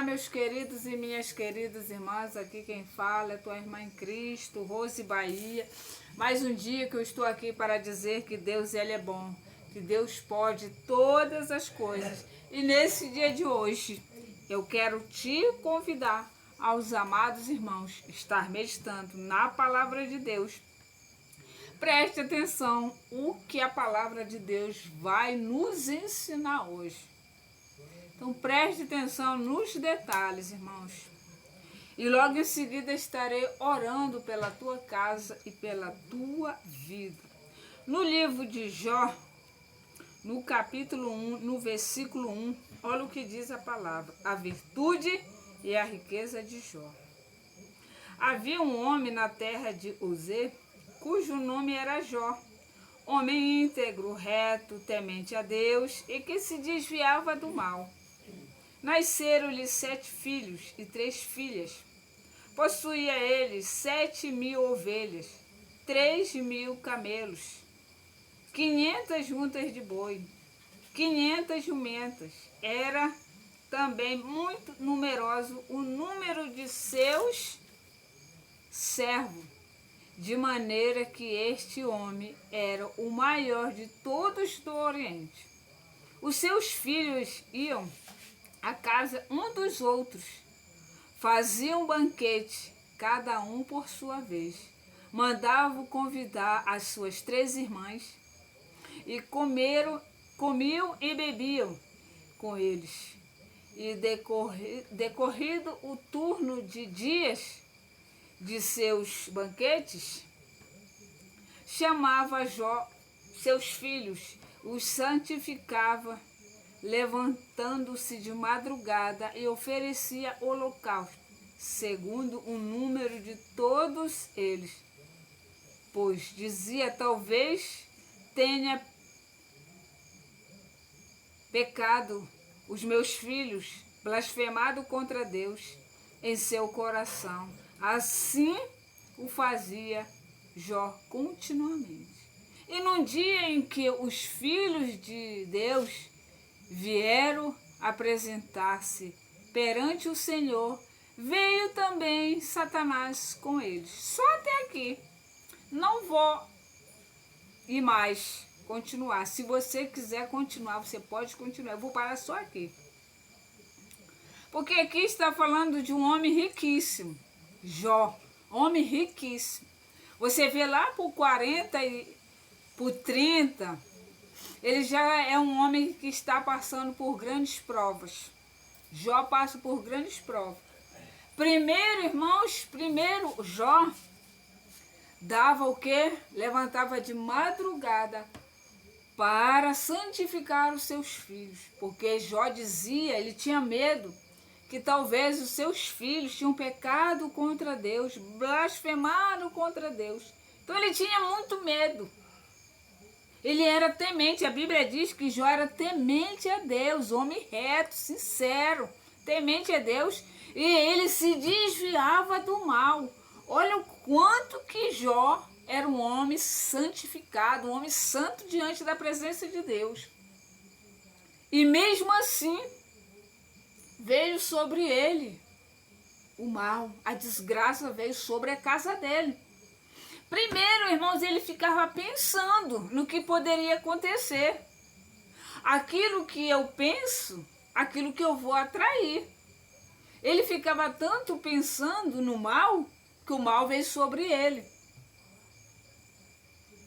Olá, meus queridos e minhas queridas irmãs, aqui quem fala é tua irmã em Cristo, Rose Bahia. Mais um dia que eu estou aqui para dizer que Deus ele é bom, que Deus pode todas as coisas. E nesse dia de hoje, eu quero te convidar aos amados irmãos, estar meditando na palavra de Deus. Preste atenção o que a palavra de Deus vai nos ensinar hoje. Então preste atenção nos detalhes, irmãos. E logo em seguida estarei orando pela tua casa e pela tua vida. No livro de Jó, no capítulo 1, no versículo 1, olha o que diz a palavra: a virtude e a riqueza de Jó. Havia um homem na terra de Uzê, cujo nome era Jó, homem íntegro, reto, temente a Deus e que se desviava do mal. Nasceram-lhe 7 filhos e 3 filhas. Possuía ele 7.000 ovelhas, 3.000 camelos, 500 juntas de boi, 500 jumentas. Era também muito numeroso o número de seus servos, de maneira que este homem era o maior de todos do Oriente. Os seus filhos iam à casa um dos outros, faziam banquete, cada um por sua vez. Mandavam convidar as suas 3 irmãs e comiam e bebiam com eles. E decorrido o turno de dias de seus banquetes, chamava Jó seus filhos, os santificava, levantando-se de madrugada e oferecia holocausto, segundo o número de todos eles. Pois dizia: talvez tenha pecado os meus filhos, blasfemado contra Deus em seu coração. Assim o fazia Jó continuamente. E num dia em que os filhos de Deus vieram apresentar-se perante o Senhor, veio também Satanás com eles. Só até aqui. Não vou ir mais continuar. Se você quiser continuar, você pode continuar. Eu vou parar só aqui. Porque aqui está falando de um homem riquíssimo. Jó, homem riquíssimo. Você vê lá por 40 e por 30, ele já é um homem que está passando por grandes provas. Jó passa por grandes provas. Primeiro, irmãos, Jó dava o quê? Levantava de madrugada para santificar os seus filhos. Porque Jó dizia, ele tinha medo que talvez os seus filhos tinham pecado contra Deus, blasfemado contra Deus. Então ele tinha muito medo. Ele era temente, a Bíblia diz que Jó era temente a Deus, homem reto, sincero, temente a Deus, e ele se desviava do mal. Olha o quanto que Jó era um homem santificado, um homem santo diante da presença de Deus. E mesmo assim, veio sobre ele o mal, a desgraça veio sobre a casa dele. Primeiro, irmãos, ele ficava pensando no que poderia acontecer. Aquilo que eu penso, aquilo que eu vou atrair. Ele ficava tanto pensando no mal, que o mal veio sobre ele.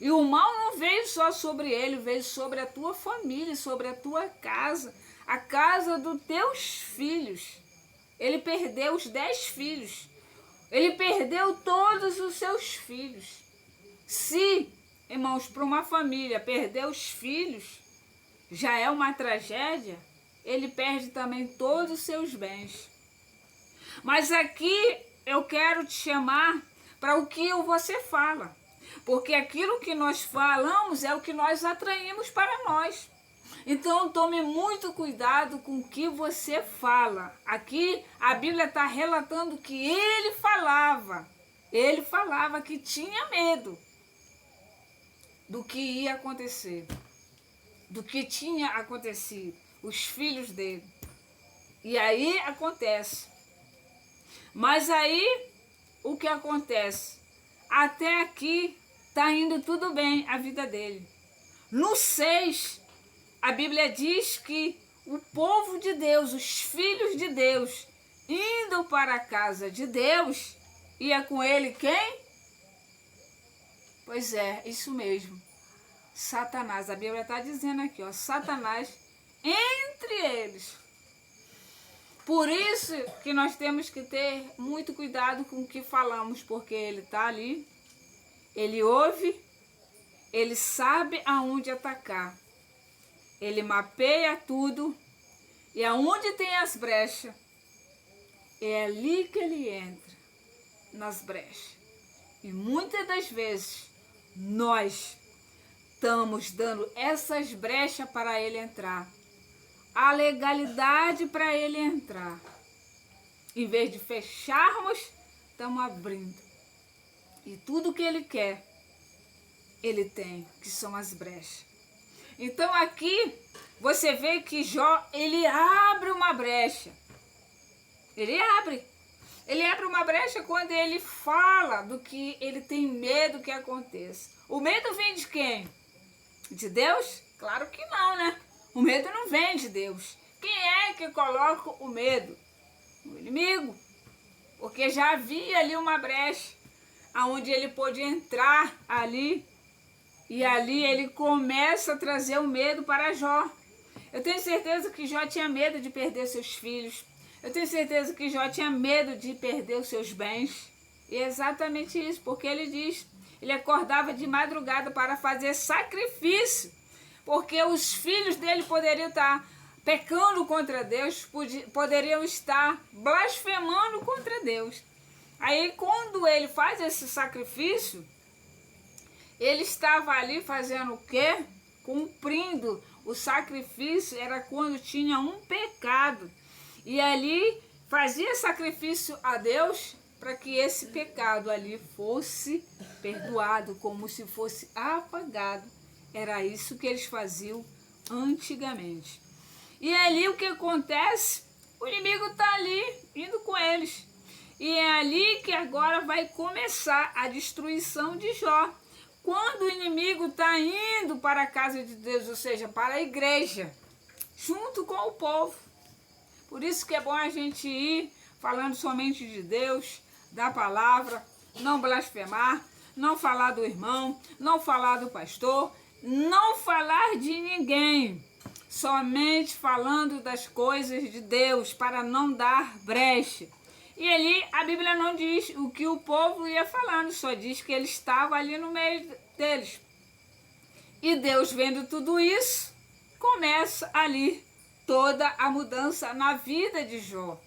E o mal não veio só sobre ele, veio sobre a tua família, sobre a tua casa, a casa dos teus filhos. Ele perdeu os 10 filhos. Ele perdeu todos os seus filhos. Se, irmãos, para uma família perder os filhos já é uma tragédia, ele perde também todos os seus bens. Mas aqui eu quero te chamar para o que você fala. Porque aquilo que nós falamos é o que nós atraímos para nós. Então tome muito cuidado com o que você fala. Aqui a Bíblia está relatando que ele falava que tinha medo do que ia acontecer, do que tinha acontecido, os filhos dele. E aí acontece. Mas aí, o que acontece? Até aqui está indo tudo bem a vida dele. No 6, a Bíblia diz que o povo de Deus, os filhos de Deus, indo para a casa de Deus, ia com ele quem? Pois é, isso mesmo. Satanás. A Bíblia está dizendo aqui, ó, Satanás entre eles. Por isso que nós temos que ter muito cuidado com o que falamos, porque ele está ali, ele ouve, ele sabe aonde atacar, ele mapeia tudo, e aonde tem as brechas, é ali que ele entra, nas brechas. E muitas das vezes, nós estamos dando essas brechas para ele entrar, a legalidade para ele entrar. Em vez de fecharmos, estamos abrindo. E tudo que ele quer, ele tem, que são as brechas. Então aqui, você vê que Jó, ele abre uma brecha. Ele abre. Ele abre uma brecha quando ele fala do que ele tem medo que aconteça. O medo vem de quem? De Deus? Claro que não, né? O medo não vem de Deus. Quem é que coloca o medo? O inimigo. Porque já havia ali uma brecha, onde ele pôde entrar ali, e ali ele começa a trazer o medo para Jó. Eu tenho certeza que Jó tinha medo de perder seus filhos. Eu tenho certeza que Jó tinha medo de perder os seus bens. E é exatamente isso, porque ele diz, ele acordava de madrugada para fazer sacrifício, porque os filhos dele poderiam estar pecando contra Deus, poderiam estar blasfemando contra Deus. Aí quando ele faz esse sacrifício, ele estava ali fazendo o quê? Cumprindo o sacrifício, era quando tinha um pecado. E ali fazia sacrifício a Deus para que esse pecado ali fosse perdoado, como se fosse apagado. Era isso que eles faziam antigamente. E ali o que acontece? O inimigo está ali, indo com eles. E é ali que agora vai começar a destruição de Jó. Quando o inimigo está indo para a casa de Deus, ou seja, para a igreja, junto com o povo. Por isso que é bom a gente ir falando somente de Deus, da palavra, não blasfemar, não falar do irmão, não falar do pastor, não falar de ninguém, somente falando das coisas de Deus, para não dar brecha. E ali a Bíblia não diz o que o povo ia falando, só diz que ele estava ali no meio deles. E Deus, vendo tudo isso, começa ali toda a mudança na vida de Jó.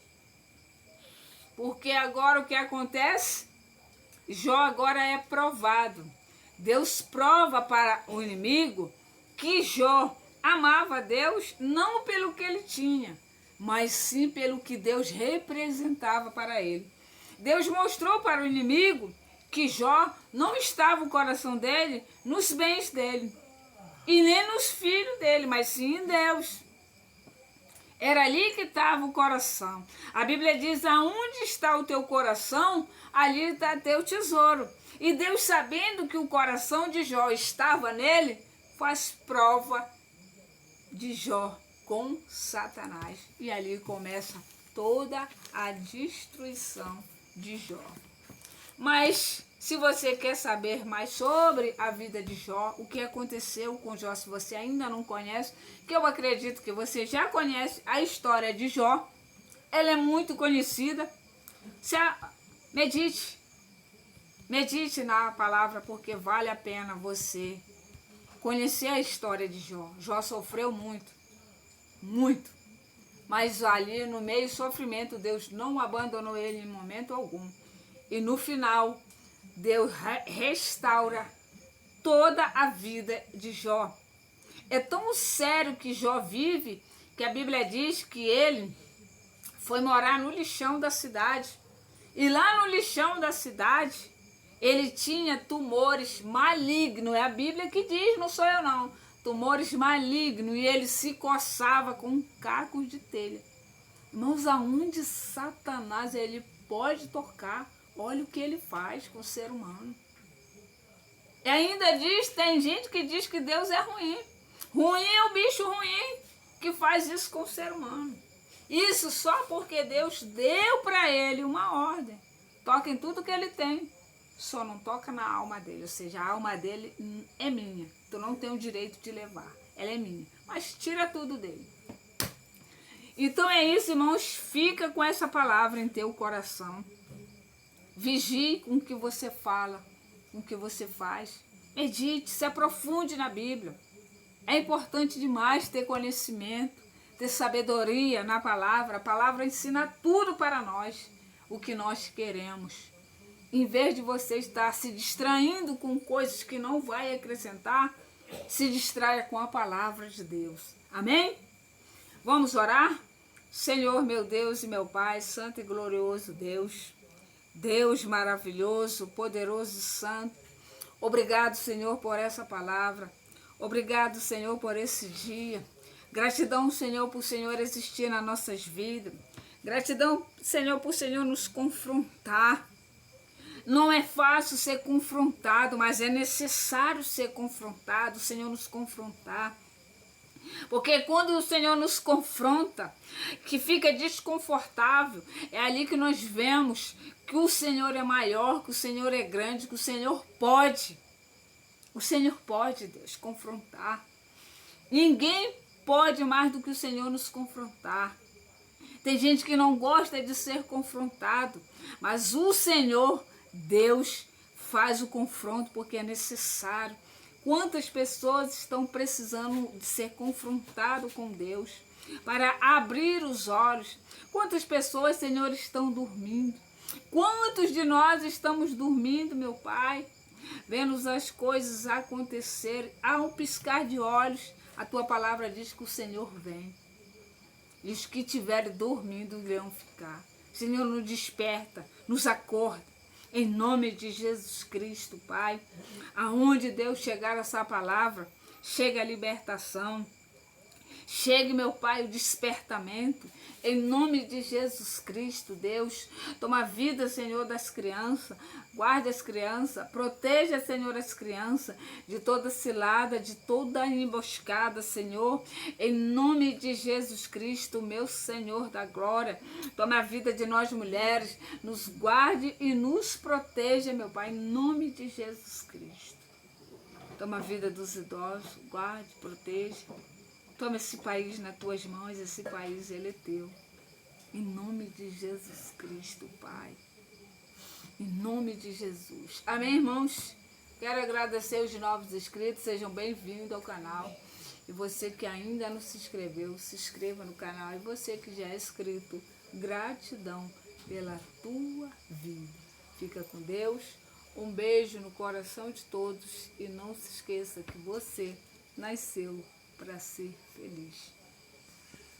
Porque agora o que acontece? Jó agora é provado. Deus prova para o inimigo que Jó amava Deus não pelo que ele tinha, mas sim pelo que Deus representava para ele. Deus mostrou para o inimigo que Jó não estava o coração dele nos bens dele, e nem nos filhos dele, mas sim em Deus. Era ali que estava o coração. A Bíblia diz, aonde está o teu coração, ali está teu tesouro. E Deus, sabendo que o coração de Jó estava nele, faz prova de Jó com Satanás. E ali começa toda a destruição de Jó. Mas se você quer saber mais sobre a vida de Jó, o que aconteceu com Jó, se você ainda não conhece, que eu acredito que você já conhece a história de Jó, ela é muito conhecida. Medite na palavra, porque vale a pena você conhecer a história de Jó. Jó sofreu muito, muito. Mas ali no meio do sofrimento, Deus não abandonou ele em momento algum. E no final, Deus restaura toda a vida de Jó. É tão sério que Jó vive, que a Bíblia diz que ele foi morar no lixão da cidade. E lá no lixão da cidade, ele tinha tumores malignos. É a Bíblia que diz, não sou eu não. Tumores malignos. E ele se coçava com cacos de telha. Irmãos, aonde Satanás ele pode tocar, olha o que ele faz com o ser humano. E ainda tem gente que diz que Deus é ruim. Ruim é o bicho ruim que faz isso com o ser humano. Isso só porque Deus deu para ele uma ordem. Toca em tudo que ele tem, só não toca na alma dele. Ou seja, a alma dele é minha. Tu não tem o direito de levar. Ela é minha. Mas tira tudo dele. Então é isso, irmãos. Fica com essa palavra em teu coração. Vigie com o que você fala, com o que você faz. Medite, se aprofunde na Bíblia. É importante demais ter conhecimento, ter sabedoria na palavra. A palavra ensina tudo para nós, o que nós queremos. Em vez de você estar se distraindo com coisas que não vai acrescentar, se distraia com a palavra de Deus. Amém? Vamos orar? Senhor, meu Deus e meu Pai, santo e glorioso Deus, Deus maravilhoso, poderoso e santo, obrigado, Senhor, por essa palavra. Obrigado, Senhor, por esse dia. Gratidão, Senhor, por o Senhor existir nas nossas vidas. Gratidão, Senhor, por o Senhor nos confrontar. Não é fácil ser confrontado, mas é necessário ser confrontado, o Senhor nos confrontar. Porque quando o Senhor nos confronta, que fica desconfortável, é ali que nós vemos que o Senhor é maior, que o Senhor é grande, que o Senhor pode. O Senhor pode, Deus, confrontar. Ninguém pode mais do que o Senhor nos confrontar. Tem gente que não gosta de ser confrontado, mas o Senhor, Deus, faz o confronto porque é necessário. Quantas pessoas estão precisando de ser confrontado com Deus para abrir os olhos? Quantas pessoas, Senhor, estão dormindo? Quantos de nós estamos dormindo, meu Pai? Vendo as coisas acontecerem, ao piscar de olhos, a tua palavra diz que o Senhor vem. E os que estiverem dormindo irão ficar. Senhor, nos desperta, nos acorda. Em nome de Jesus Cristo, Pai. Aonde Deus chegar essa palavra, chega a libertação. Chegue, meu Pai, o despertamento. Em nome de Jesus Cristo, Deus. Toma a vida, Senhor, das crianças. Guarde as crianças. Proteja, Senhor, as crianças de toda cilada, de toda emboscada, Senhor. Em nome de Jesus Cristo, meu Senhor da glória. Toma a vida de nós mulheres. Nos guarde e nos proteja, meu Pai, em nome de Jesus Cristo. Toma a vida dos idosos. Guarde, proteja. Toma esse país nas tuas mãos, esse país ele é teu. Em nome de Jesus Cristo, Pai. Em nome de Jesus. Amém, irmãos? Quero agradecer os novos inscritos, sejam bem-vindos ao canal. E você que ainda não se inscreveu, se inscreva no canal. E você que já é inscrito, gratidão pela tua vida. Fica com Deus. Um beijo no coração de todos. E não se esqueça que você nasceu para ser feliz.